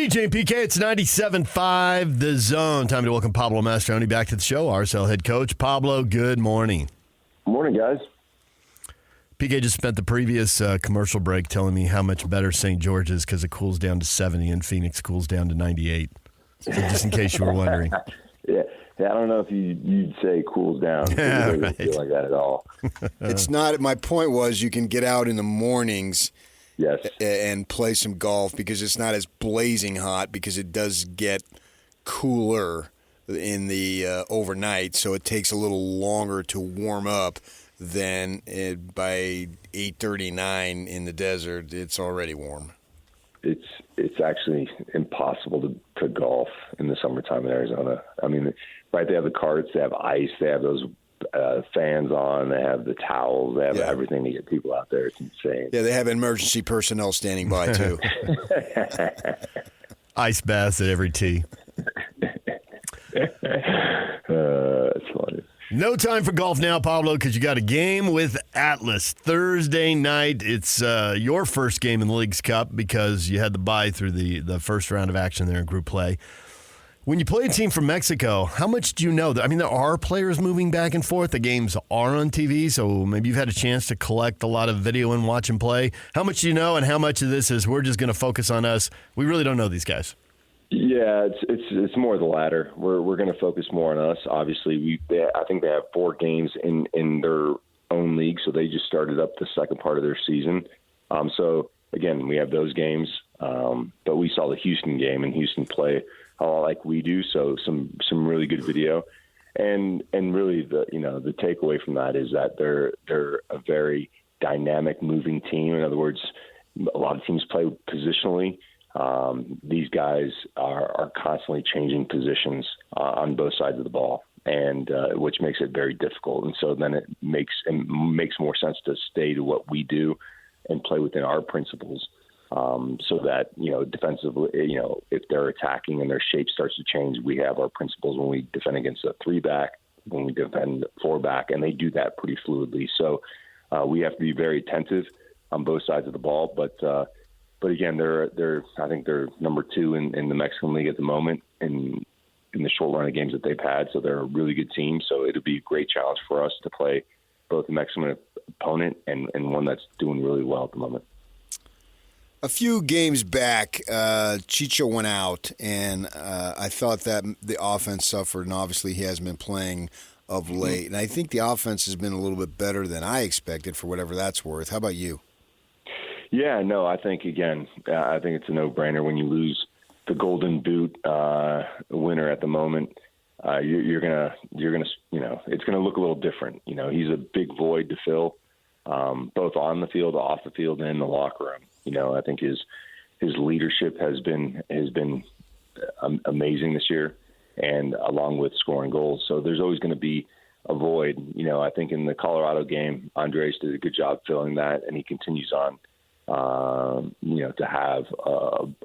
DJ and PK, it's 97.5 The Zone. Time to welcome Pablo Mastroeni back to the show, RSL head coach. Pablo, good morning. Morning, guys. PK just spent the previous commercial break telling me how much better St. George is because it cools down to 70 and Phoenix cools down to 98. So just in case you were wondering. Yeah, I don't know if you'd say cools down. Yeah, it doesn't feel like that at all. It's not. My point was you can get out in the mornings Yes. and play some golf because it's not as blazing hot because it does get cooler in the overnight, so it takes a little longer to warm up than by 8:39 in the desert. It's already warm. It's actually impossible to golf in the summertime in Arizona. I mean, right? They have the carts, they have ice, they have those fans on, they have the towels, they have everything to get people out there. It's insane. Yeah, they have emergency personnel standing by too. Ice baths at every tee. It's funny. No time for golf now, Pablo, because you got a game with Atlas Thursday night. It's your first game in the League's Cup because you had the bye through the first round of action there in group play. When you play a team from Mexico, how much do you know? I mean, there are players moving back and forth. The games are on TV, so maybe you've had a chance to collect a lot of video and watch and play. How much do you know, and how much of this is we're just going to focus on us? We really don't know these guys. Yeah, it's more the latter. We're going to focus more on us. Obviously, I think they have 4 games in their own league, so they just started up the second part of their season. So again, we have those games, but we saw the Houston game, and Houston play a lot like we do. So some really good video, and really the takeaway from that is that they're a very dynamic, moving team. In other words, a lot of teams play positionally. These guys are constantly changing positions on both sides of the ball, and which makes it very difficult. And so then it makes more sense to stay to what we do and play within our principles, so that defensively, if they're attacking and their shape starts to change, we have our principles when we defend against a 3-back, when we defend 4-back, and they do that pretty fluidly. So we have to be very attentive on both sides of the ball, But again, I think they're number 2 in the Mexican League at the moment in the short run of games that they've had. So they're a really good team. So it'll be a great challenge for us to play both a Mexican opponent and one that's doing really well at the moment. A few games back, Chicho went out, and I thought that the offense suffered, and obviously he hasn't been playing of late. And I think the offense has been a little bit better than I expected, for whatever that's worth. How about you? Yeah, no, I think it's a no-brainer when you lose the Golden Boot winner at the moment. You're gonna it's gonna look a little different. He's a big void to fill, both on the field, off the field, and in the locker room. I think his leadership has been amazing this year, and along with scoring goals. So there's always going to be a void. I think in the Colorado game, Andres did a good job filling that, and he continues on. To have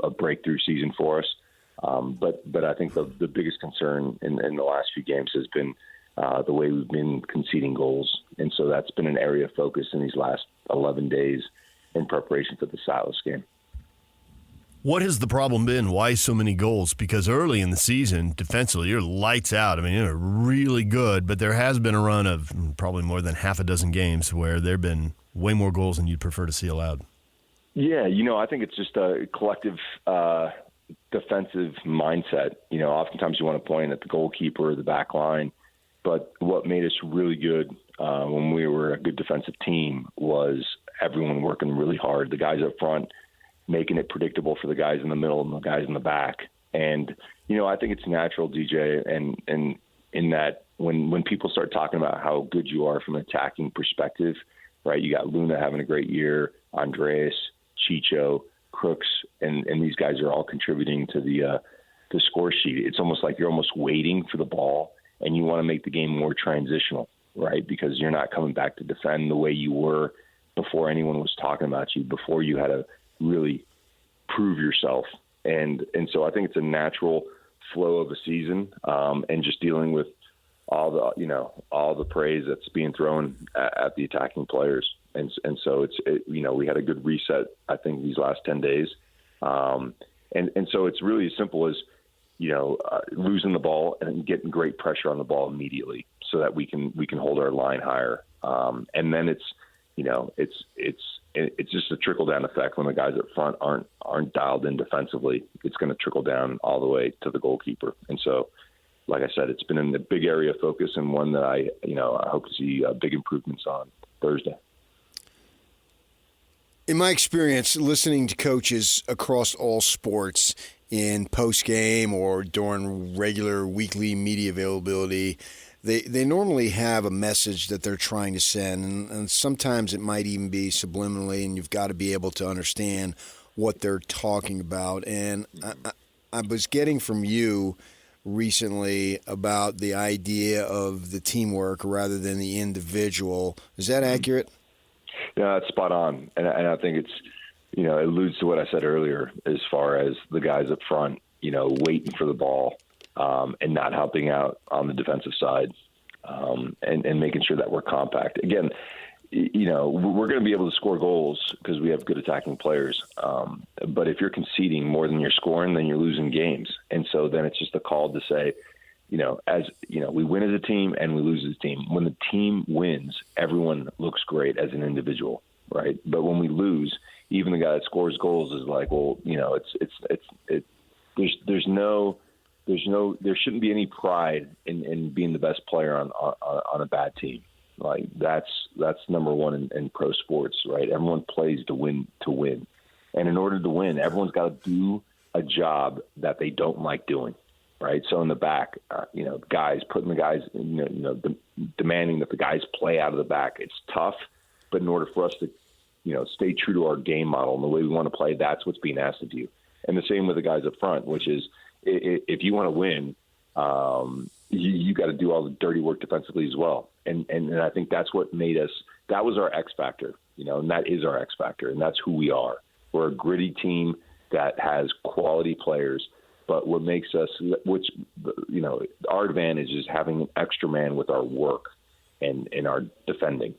a breakthrough season for us. But I think the biggest concern in the last few games has been the way we've been conceding goals. And so that's been an area of focus in these last 11 days in preparation for the Silas game. What has the problem been? Why so many goals? Because early in the season, defensively, you're lights out. I mean, you're really good, but there has been a run of probably more than half a dozen games where there have been way more goals than you'd prefer to see allowed. Yeah, I think it's just a collective defensive mindset. Oftentimes you want to point at the goalkeeper or the back line, but what made us really good when we were a good defensive team was everyone working really hard. The guys up front making it predictable for the guys in the middle and the guys in the back. And, I think it's natural, DJ, and in that when people start talking about how good you are from an attacking perspective, right, you got Luna having a great year, Andres, Chicho, Crooks, and these guys are all contributing to the score sheet. It's almost like you're almost waiting for the ball, and you want to make the game more transitional, right? Because you're not coming back to defend the way you were before anyone was talking about you, before you had to really prove yourself. And so I think it's a natural flow of a season, and just dealing with all the praise that's being thrown at the attacking players. And so we had a good reset, I think, these last 10 days. And so it's really as simple as, losing the ball and getting great pressure on the ball immediately so that we can hold our line higher. And then it's just a trickle down effect. When the guys up front aren't dialed in defensively, it's going to trickle down all the way to the goalkeeper. And so, like I said, it's been a big area of focus and one that I hope to see big improvements on Thursday. In my experience, listening to coaches across all sports in post-game or during regular weekly media availability, they normally have a message that they're trying to send, and sometimes it might even be subliminally, and you've got to be able to understand what they're talking about. And I was getting from you recently about the idea of the teamwork rather than the individual. Is that accurate? Yeah, that's spot on. And I think it's, it alludes to what I said earlier as far as the guys up front, waiting for the ball and not helping out on the defensive side and making sure that we're compact. Again, we're going to be able to score goals because we have good attacking players. But if you're conceding more than you're scoring, then you're losing games. And so then it's just a call to say, we win as a team and we lose as a team. When the team wins, everyone looks great as an individual, right? But when we lose, even the guy that scores goals is like, well, there shouldn't be any pride in being the best player on a bad team. Like that's number one in pro sports, right? Everyone plays to win, and in order to win, everyone's got to do a job that they don't like doing. Right. So in the back, guys putting the guys, demanding that the guys play out of the back. It's tough, but in order for us to, stay true to our game model and the way we want to play, that's what's being asked of you. And the same with the guys up front, which is if you want to win, you got to do all the dirty work defensively as well. And I think that's what made us. That was our X factor, and that is our X factor, and that's who we are. We're a gritty team that has quality players. But what makes us, our advantage is having an extra man with our work and our defending.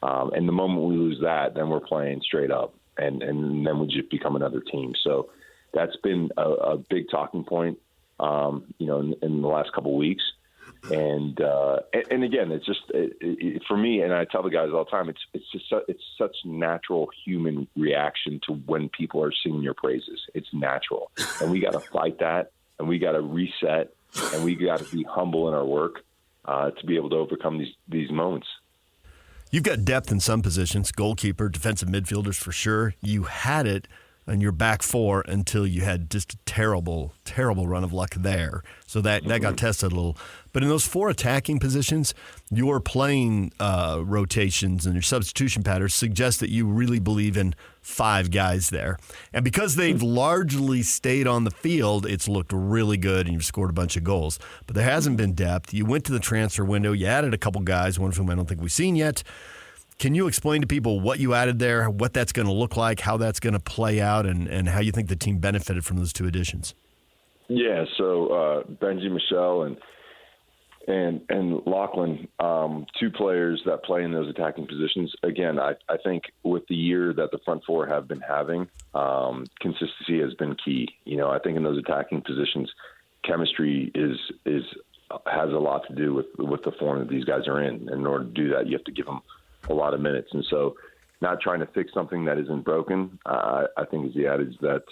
And the moment we lose that, then we're playing straight up, and then we just become another team. So that's been a big talking point, in the last couple of weeks. And again, it's just for me, and I tell the guys all the time, it's such natural human reaction to when people are singing your praises. It's natural, and we got to fight that, and we got to reset, and we got to be humble in our work to be able to overcome these moments. You've got depth in some positions, goalkeeper, defensive midfielders for sure. You had it on your back four until you had just a terrible, terrible run of luck there. So that got tested a little. But in those four attacking positions, your playing rotations and your substitution patterns suggest that you really believe in five guys there. And because they've largely stayed on the field, it's looked really good and you've scored a bunch of goals. But there hasn't been depth. You went to the transfer window. You added a couple guys, one of whom I don't think we've seen yet. Can you explain to people what you added there, what that's going to look like, how that's going to play out, and how you think the team benefited from those two additions? Yeah, so Benji Michel and Lachlan, two players that play in those attacking positions. Again, I think with the year that the front four have been having, consistency has been key. I think in those attacking positions, chemistry has a lot to do with the form that these guys are in. And in order to do that, you have to give them a lot of minutes. And so not trying to fix something that isn't broken, I think is the adage that,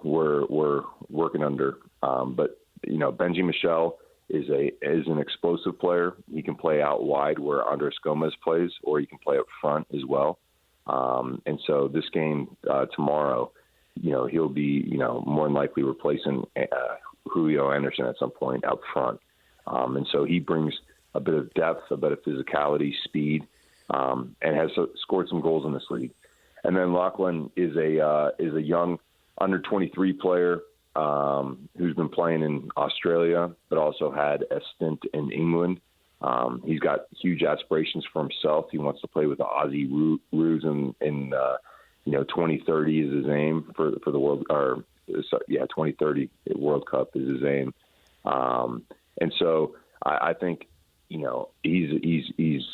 we're working under. But Benji Michel is an explosive player. He can play out wide where Andres Gomez plays, or he can play up front as well. And so this game tomorrow, he'll be, more than likely replacing Julio Anderson at some point out front. And so he brings a bit of depth, a bit of physicality, speed, and has scored some goals in this league. And then Lachlan is a young under 23 player who's been playing in Australia, but also had a stint in England. He's got huge aspirations for himself. He wants to play with the Aussie Roos in 2030 is his aim for the world. 2030 World Cup is his aim. And so I think he's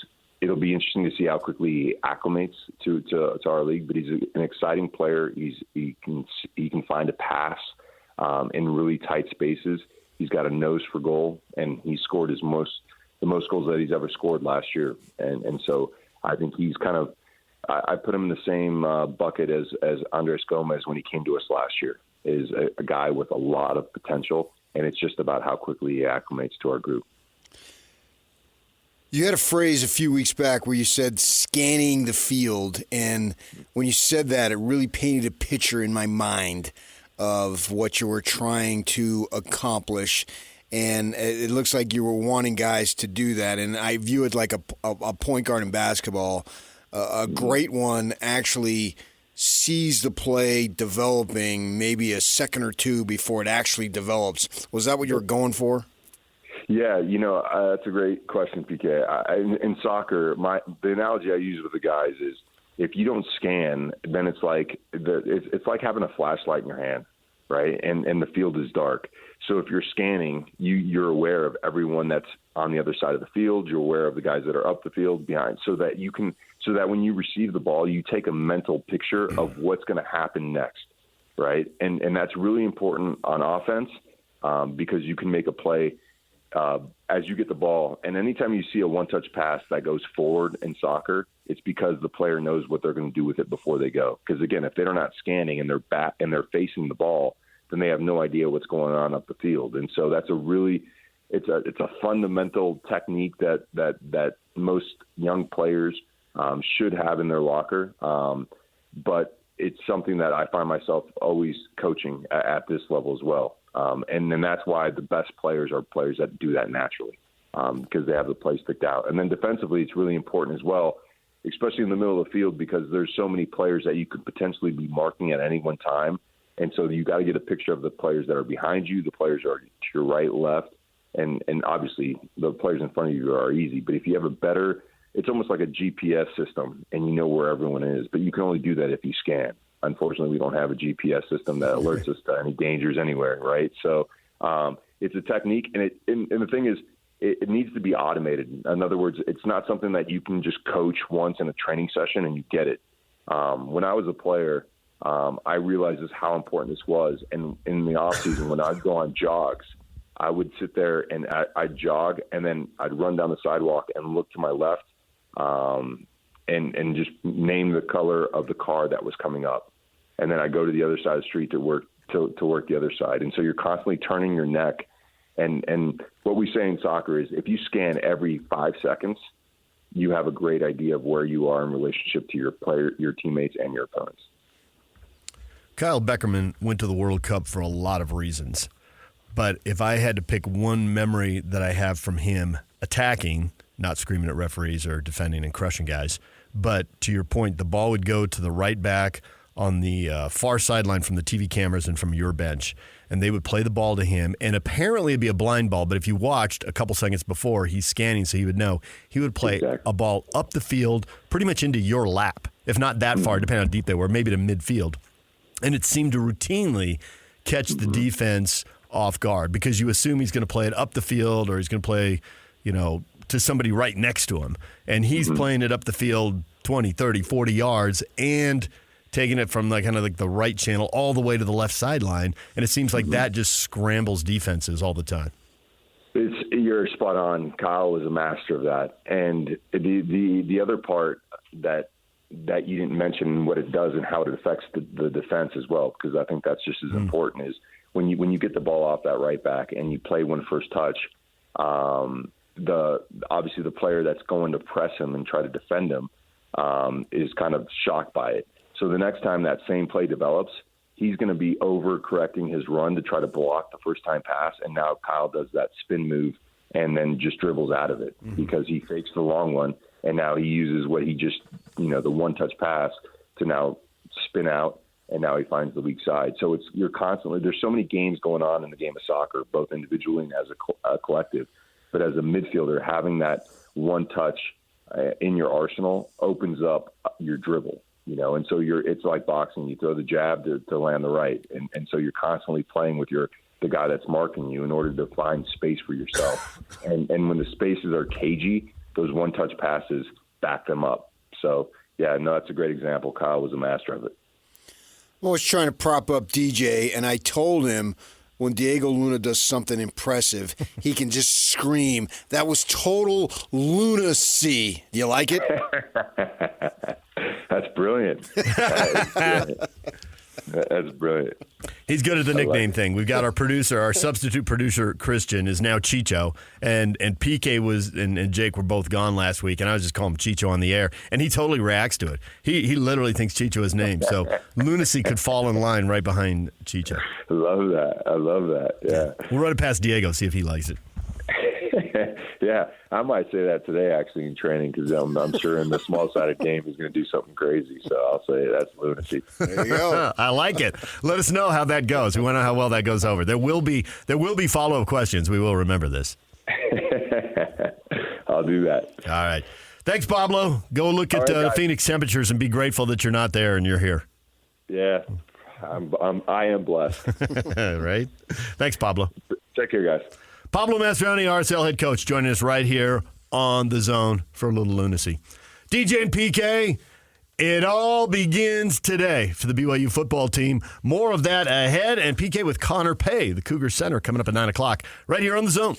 it'll be interesting to see how quickly he acclimates to our league. But he's an exciting player. He can find a pass in really tight spaces. He's got a nose for goal, and he scored the most goals that he's ever scored last year. And so I think he's kind of I put him in the same bucket as Andres Gomez when he came to us last year. Is a guy with a lot of potential, and it's just about how quickly he acclimates to our group. You had a phrase a few weeks back where you said scanning the field, and when you said that, it really painted a picture in my mind of what you were trying to accomplish, and it looks like you were wanting guys to do that, and I view it like a point guard in basketball. A great one actually sees the play developing maybe a second or two before it actually develops. Was that what you were going for? Yeah, that's a great question, PK. In soccer, the analogy I use with the guys is if you don't scan, then it's like having a flashlight in your hand, right? And the field is dark. So if you're scanning, you're aware of everyone that's on the other side of the field. You're aware of the guys that are up the field behind, so that when you receive the ball, you take a mental picture of what's going to happen next, right? And that's really important on offense because you can make a play as you get the ball. And anytime you see a one-touch pass that goes forward in soccer, it's because the player knows what they're going to do with it before they go. Because again, if they're not scanning and they're facing the ball, then they have no idea what's going on up the field. And so that's it's a fundamental technique that most young players should have in their locker. But it's something that I find myself always coaching at this level as well. And then that's why the best players are players that do that naturally because they have the play picked out. And then defensively, it's really important as well, especially in the middle of the field, because there's so many players that you could potentially be marking at any one time. And so you got to get a picture of the players that are behind you, the players that are to your right, left, and obviously the players in front of you are easy. But if you have it's almost like a GPS system, and you know where everyone is. But you can only do that if you scan. Unfortunately, we don't have a GPS system that alerts us to any dangers anywhere, right? So it's a technique, and the thing is, it needs to be automated. In other words, it's not something that you can just coach once in a training session and you get it. When I was a player, I realized just how important this was. And in the off season, when I'd go on jogs, I would sit there and I'd jog, and then I'd run down the sidewalk and look to my left and just name the color of the car that was coming up. And then I go to the other side of the street to work the other side. And so you're constantly turning your neck. And what we say in soccer is if you scan every 5 seconds, you have a great idea of where you are in relationship to your teammates and your opponents. Kyle Beckerman went to the World Cup for a lot of reasons. But if I had to pick one memory that I have from him attacking, not screaming at referees or defending and crushing guys, but to your point, the ball would go to the right back on the far sideline from the TV cameras and from your bench, and they would play the ball to him, and apparently it'd be a blind ball, but if you watched a couple seconds before, he's scanning so he would know. He would play a ball up the field pretty much into your lap, if not that far, depending on how deep they were, maybe to midfield. And it seemed to routinely catch the defense off guard because you assume he's going to play it up the field or he's going to play, to somebody right next to him. And he's playing it up the field 20, 30, 40 yards and taking it from kind of the right channel all the way to the left sideline. And it seems like that just scrambles defenses all the time. You're spot on. Kyle was a master of that. And the other part that you didn't mention what it does and how it affects the defense as well, because I think that's just as important, is when you get the ball off that right back and you play one first touch, obviously the player that's going to press him and try to defend him is kind of shocked by it. So the next time that same play develops, he's going to be over-correcting his run to try to block the first-time pass, and now Kyle does that spin move and then just dribbles out of it because he fakes the long one, and now he uses what he just, the one-touch pass to now spin out, and now he finds the weak side. So you're constantly – there's so many games going on in the game of soccer, both individually and as a collective. But as a midfielder, having that one touch in your arsenal opens up your dribble. And so it's like boxing. You throw the jab to land the right. And so you're constantly playing with the guy that's marking you in order to find space for yourself. And when the spaces are cagey, those one-touch passes back them up. So, yeah, no, that's a great example. Kyle was a master of it. I was trying to prop up DJ, and I told him when Diego Luna does something impressive, he can just scream, "That was total lunacy." Do you like it? That's brilliant. That's brilliant. He's good at the nickname thing. We've got our producer, our substitute producer, Christian, is now Chicho. And PK and Jake were both gone last week, and I was just calling him Chicho on the air. And he totally reacts to it. He literally thinks Chicho is his name. So lunacy could fall in line right behind Chicho. I love that. Yeah. We'll run it past Diego, see if he likes it. Yeah, I might say that today actually in training because I'm sure in the small-sided game he's going to do something crazy. So I'll say that's lunacy. There you go. I like it. Let us know how that goes. We want to know how well that goes over. There will be follow-up questions. We will remember this. I'll do that. All right. Thanks, Pablo. Go look at Phoenix temperatures and be grateful that you're not there and you're here. Yeah, I am blessed. Right? Thanks, Pablo. Take care, guys. Pablo Mastroeni, RSL head coach, joining us right here on The Zone for a little lunacy. DJ and PK, it all begins today for the BYU football team. More of that ahead, and PK with Connor Pay, the Cougar center, coming up at 9 o'clock right here on The Zone.